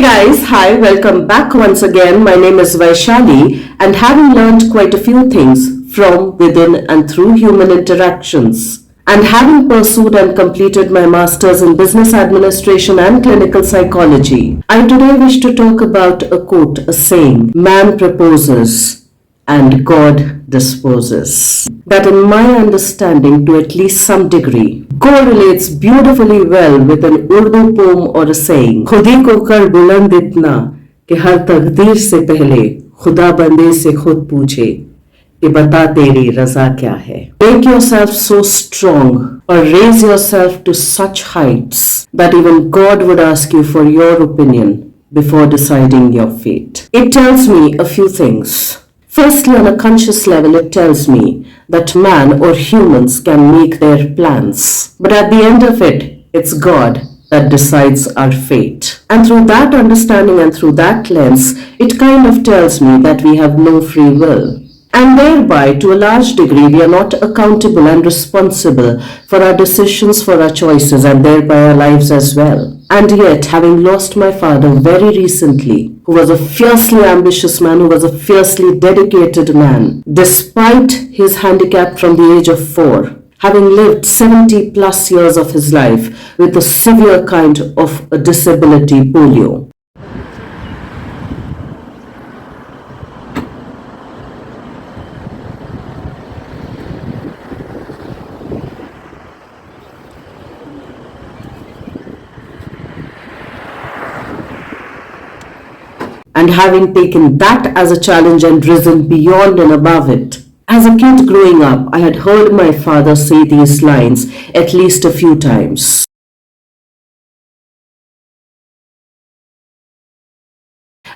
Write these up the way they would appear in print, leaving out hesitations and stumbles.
guys, hi, welcome back once again. My name is Vaishali, and having learned quite a few things from, within, and through human interactions, and having pursued and completed my master's in business administration and clinical psychology, I today wish to talk about a quote, a saying, man proposes and God disposes. That in my understanding, to at least some degree, correlates beautifully well with an Urdu poem or a saying, खुदी को कर बुलंद इतना कि हर तकदीर से पहले खुदा बंदे से खुद पूछे कि बता तेरी रजा क्या है. Make yourself so strong or raise yourself to such heights that even God would ask you for your opinion before deciding your fate. It tells me a few things. Firstly, on a conscious level, it tells me that man or humans can make their plans. But at the end of it, it's God that decides our fate. And through that understanding and through that lens, it kind of tells me that we have no free will. And thereby, to a large degree, we are not accountable and responsible for our decisions, for our choices, and thereby our lives as well. And yet, having lost my father very recently, who was a fiercely ambitious man, who was a fiercely dedicated man, despite his handicap from the age of 4, having lived 70 plus years of his life with a severe kind of a disability, polio. And having taken that as a challenge and risen beyond and above it. As a kid growing up, I had heard my father say these lines at least a few times.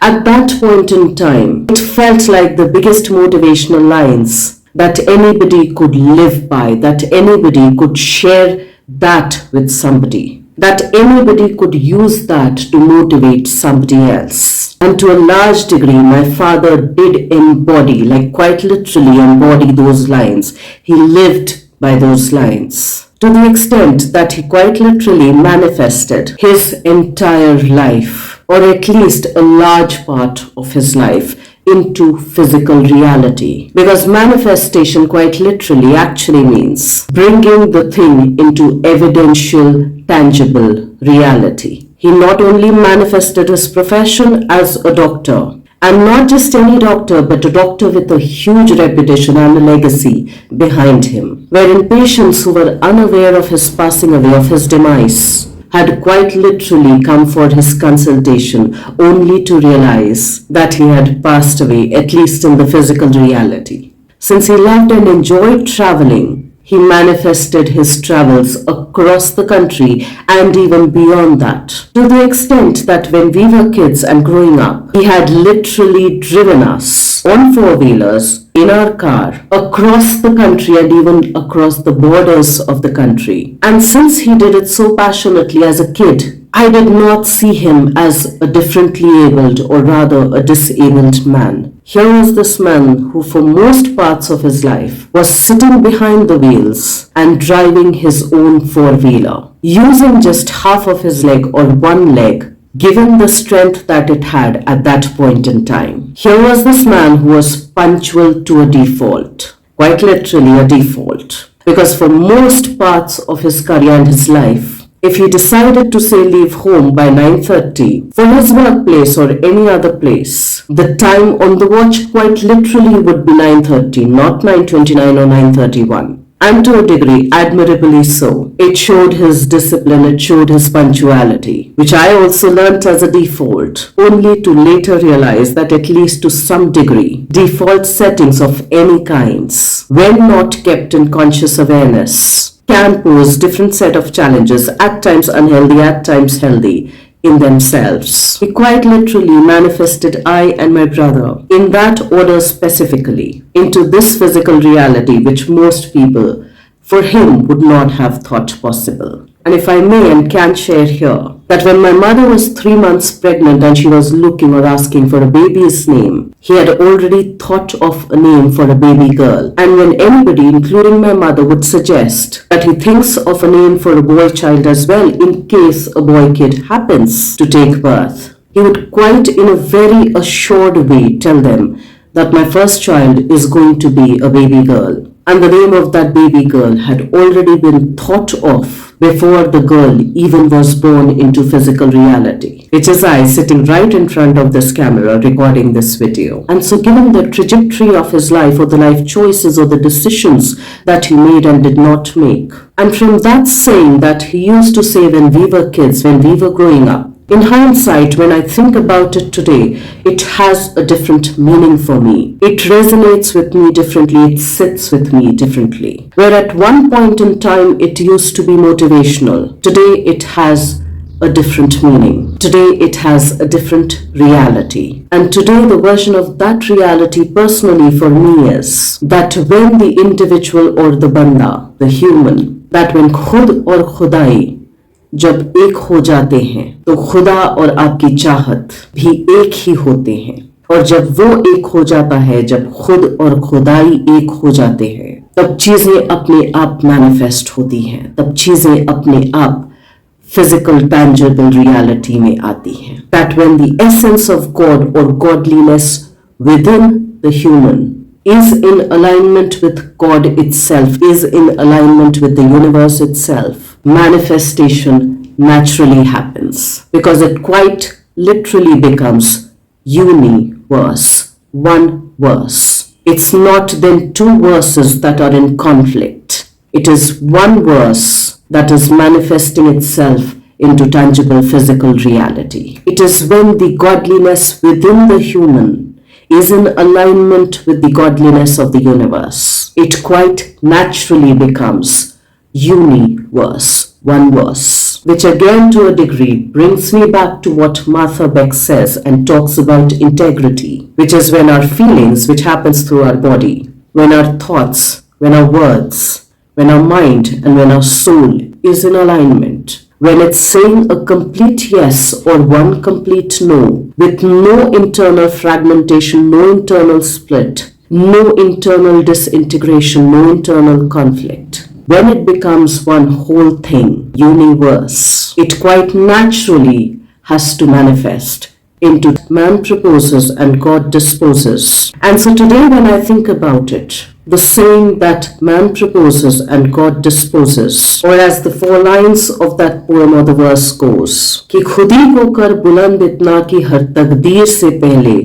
At that point in time, it felt like the biggest motivational lines that anybody could live by, that anybody could share that with somebody, that anybody could use that to motivate somebody else. And to a large degree, my father did embody, like quite literally embody those lines. He lived by those lines. To the extent that he quite literally manifested his entire life, or at least a large part of his life, into physical reality. Because manifestation quite literally actually means bringing the thing into evidential, tangible reality. He not only manifested his profession as a doctor, and not just any doctor, but a doctor with a huge reputation and a legacy behind him, wherein patients who were unaware of his passing away, of his demise, had quite literally come for his consultation only to realize that he had passed away, at least in the physical reality. Since he loved and enjoyed traveling, he manifested his travels across the country and even beyond that. To the extent that when we were kids and growing up, he had literally driven us on four-wheelers in our car across the country and even across the borders of the country. And since he did it so passionately as a kid, I did not see him as a differently abled or rather a disabled man. Here was this man who for most parts of his life was sitting behind the wheels and driving his own four-wheeler, using just half of his leg or one leg, given the strength that it had at that point in time. Here was this man who was punctual to a default, quite literally a default, because for most parts of his career and his life, if he decided to say leave home by 9:30 for his workplace or any other place, the time on the watch quite literally would be 9:30, not 9:29 or 9:31. And to a degree, admirably so. It showed his discipline, it showed his punctuality, which I also learnt as a default, only to later realize that at least to some degree, default settings of any kinds, when not kept in conscious awareness, can pose different set of challenges, at times unhealthy, at times healthy in themselves. We quite literally manifested, I and my brother, in that order specifically, into this physical reality which most people, for him, would not have thought possible. And if I may and can share here, that when my mother was 3 months pregnant and she was looking or asking for a baby's name, he had already thought of a name for a baby girl. And when anybody, including my mother, would suggest that he thinks of a name for a boy child as well in case a boy kid happens to take birth, He would quite in a very assured way tell them that my first child is going to be a baby girl. And the name of that baby girl had already been thought of before the girl even was born into physical reality. Which is I sitting right in front of this camera recording this video. And so given the trajectory of his life or the life choices or the decisions that he made and did not make. And from that saying that he used to say when we were kids, when we were growing up, in hindsight, when I think about it today, it has a different meaning for me. It resonates with me differently. It sits with me differently. Where at one point in time, it used to be motivational. Today, it has a different meaning. Today, it has a different reality. And today, the version of that reality personally for me is that when the individual or the banda, the human, that when khud or khudai जब एक हो जाते हैं तो खुदा और आपकी चाहत भी एक ही होते हैं और जब वो एक हो जाता है जब खुद और खुदाई एक हो जाते हैं तब चीजें अपने आप मैनिफेस्ट होती हैं तब चीजें अपने आप physical tangible reality में आती हैं that when the essence of God or godliness within the human is in alignment with God itself, is in alignment with the universe itself, manifestation naturally happens because it quite literally becomes universe, one verse. It's not then two verses that are in conflict. It is one verse that is manifesting itself into tangible physical reality. It is when the godliness within the human is in alignment with the godliness of the universe. It quite naturally becomes universe, one verse, which again to a degree brings me back to what Martha Beck says and talks about integrity, which is when our feelings, which happens through our body, when our thoughts, when our words, when our mind and when our soul is in alignment, when it's saying a complete yes or one complete no, with no internal fragmentation, no internal split, no internal disintegration, no internal conflict. When it becomes one whole thing, universe, it quite naturally has to manifest into man proposes and God disposes. And so today when I think about it, the saying that man proposes and God disposes, or as the four lines of that poem or the verse goes, कि खुद ही होकर बुलंद इतना कि हर तकदीर से पहले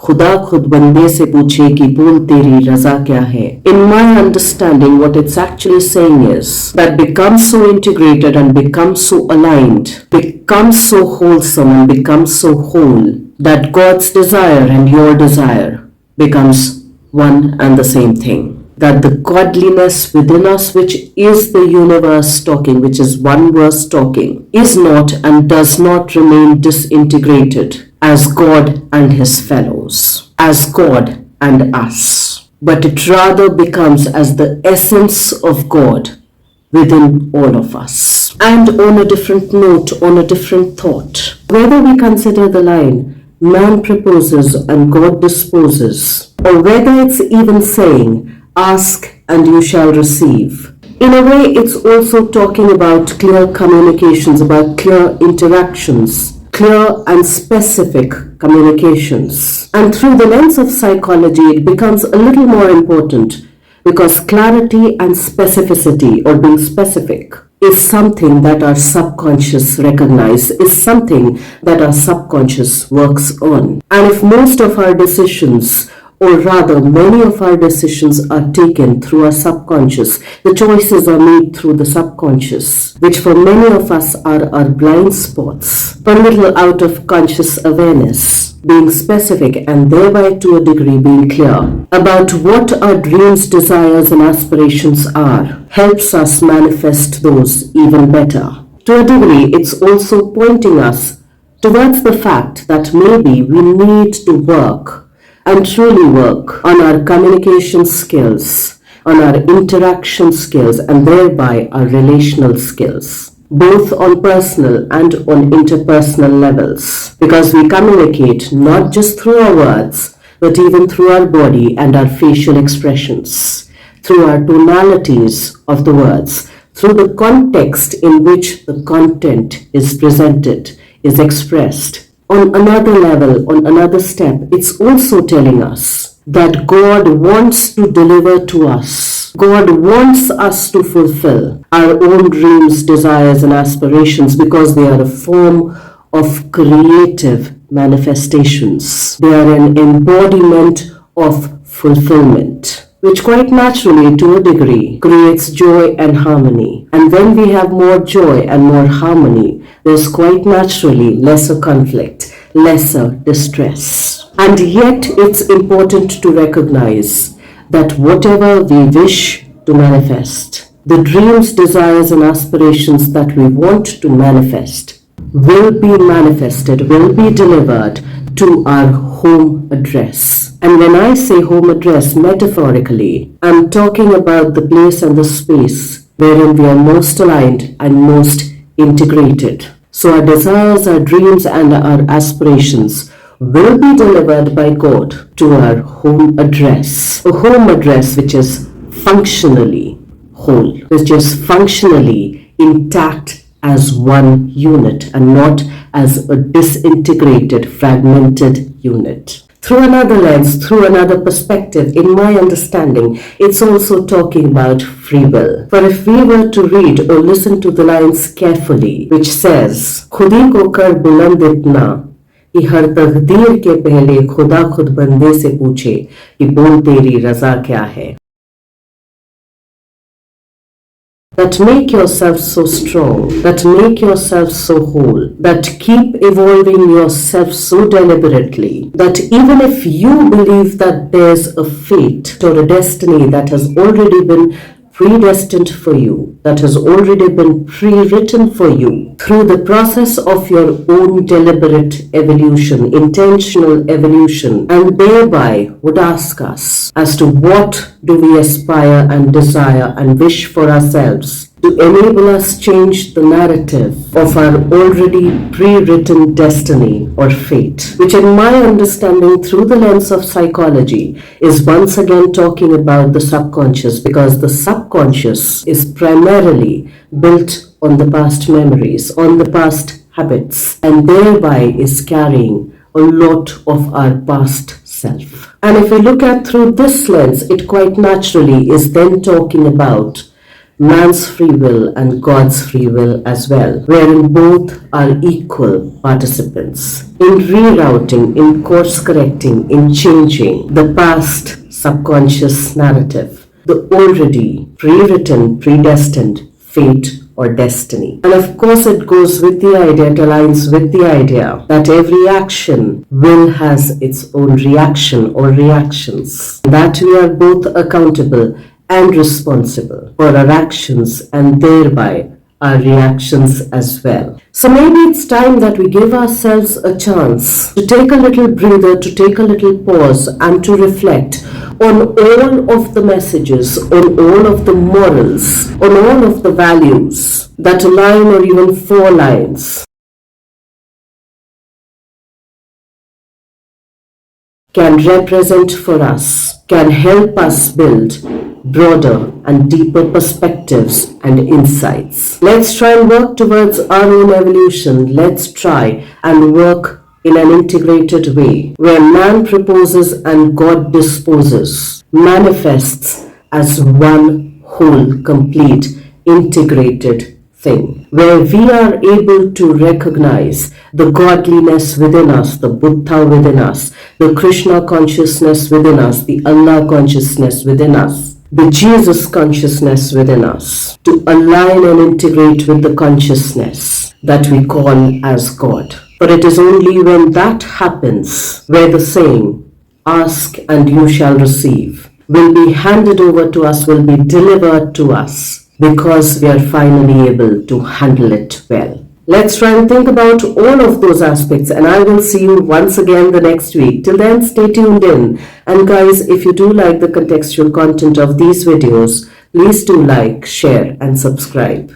खुदा खुद बंदे से पूछे कि बोल तेरी रजा क्या है. In my understanding, what it's actually saying is that becomes so integrated and becomes so aligned, becomes so wholesome and becomes so whole, that God's desire and your desire becomes one and the same thing. That the godliness within us, which is the universe talking, which is one verse talking, is not and does not remain disintegrated as God and his fellows, as God and us, but it rather becomes as the essence of God within all of us. And on a different note, on a different thought, whether we consider the line, man proposes and God disposes, or whether it's even saying, ask and you shall receive. In a way, it's also talking about clear communications, about clear interactions, clear and specific communications. And through the lens of psychology, it becomes a little more important because clarity and specificity, or being specific, is something that our subconscious recognizes, is something that our subconscious works on. And if most of our decisions, or rather many of our decisions are taken through our subconscious, the choices are made through the subconscious, which for many of us are our blind spots, a little out of conscious awareness, being specific and thereby to a degree being clear about what our dreams, desires and aspirations are, helps us manifest those even better. To a degree, it's also pointing us towards the fact that maybe we need to work and truly work on our communication skills, on our interaction skills, and thereby our relational skills, both on personal and on interpersonal levels, because we communicate not just through our words, but even through our body and our facial expressions, through our tonalities of the words, through the context in which the content is presented, is expressed, On another level, on another step, it's also telling us that God wants to deliver to us. God wants us to fulfill our own dreams, desires, and aspirations because they are a form of creative manifestations. They are an embodiment of fulfillment, which quite naturally, to a degree, creates joy and harmony. And when we have more joy and more harmony, there's quite naturally lesser conflict, lesser distress. And yet, it's important to recognize that whatever we wish to manifest, the dreams, desires, and aspirations that we want to manifest will be manifested, will be delivered to our home address. And when I say home address, metaphorically, I'm talking about the place and the space wherein we are most aligned and most integrated. So our desires, our dreams, and our aspirations will be delivered by God to our home address. A home address which is functionally whole, which is functionally intact as one unit and not as a disintegrated, fragmented unit. Through another lens, through another perspective, in my understanding, it's also talking about free will. For if we were to read or listen to the lines carefully, which says, खुदी को कर बुलंद इतना कि हर तकदीर के पहले खुदा खुद बंदे से पूछे कि बोल तेरी रजा क्या है. That make yourself so strong, that make yourself so whole, that keep evolving yourself so deliberately, that even if you believe that there's a fate or a destiny that has already been predestined for you, that has already been pre-written for you, through the process of your own deliberate evolution, intentional evolution, and thereby would ask us as to what do we aspire and desire and wish for ourselves to enable us change the narrative of our already pre-written destiny or fate, which in my understanding through the lens of psychology is once again talking about the subconscious, because the subconscious is primarily built on the past memories, on the past habits, and thereby is carrying a lot of our past self. And if we look at through this lens, it quite naturally is then talking about man's free will and God's free will as well, wherein both are equal participants in rerouting, in course correcting, in changing the past subconscious narrative, the already pre-written, predestined fate or destiny. And of course it goes with the idea, it aligns with the idea that every action will has its own reaction or reactions, that we are both accountable and responsible for our actions and thereby our reactions as well. So maybe it's time that we give ourselves a chance to take a little breather, to take a little pause and to reflect on all of the messages, on all of the morals, on all of the values that a line or even 4 lines can represent for us, can help us build broader and deeper perspectives and insights. Let's try and work towards our own evolution. Let's try and work in an integrated way where man proposes and God disposes, manifests as one whole, complete, integrated thing, where we are able to recognize the godliness within us, the Buddha within us, the Krishna consciousness within us, the Allah consciousness within us, the Jesus consciousness within us, to align and integrate with the consciousness that we call as God. For it is only when that happens where the saying, ask and you shall receive, will be handed over to us, will be delivered to us, because we are finally able to handle it well. Let's try and think about all of those aspects, and I will see you once again the next week. Till then, stay tuned in. And guys, if you do like the contextual content of these videos, please do like, share, and subscribe.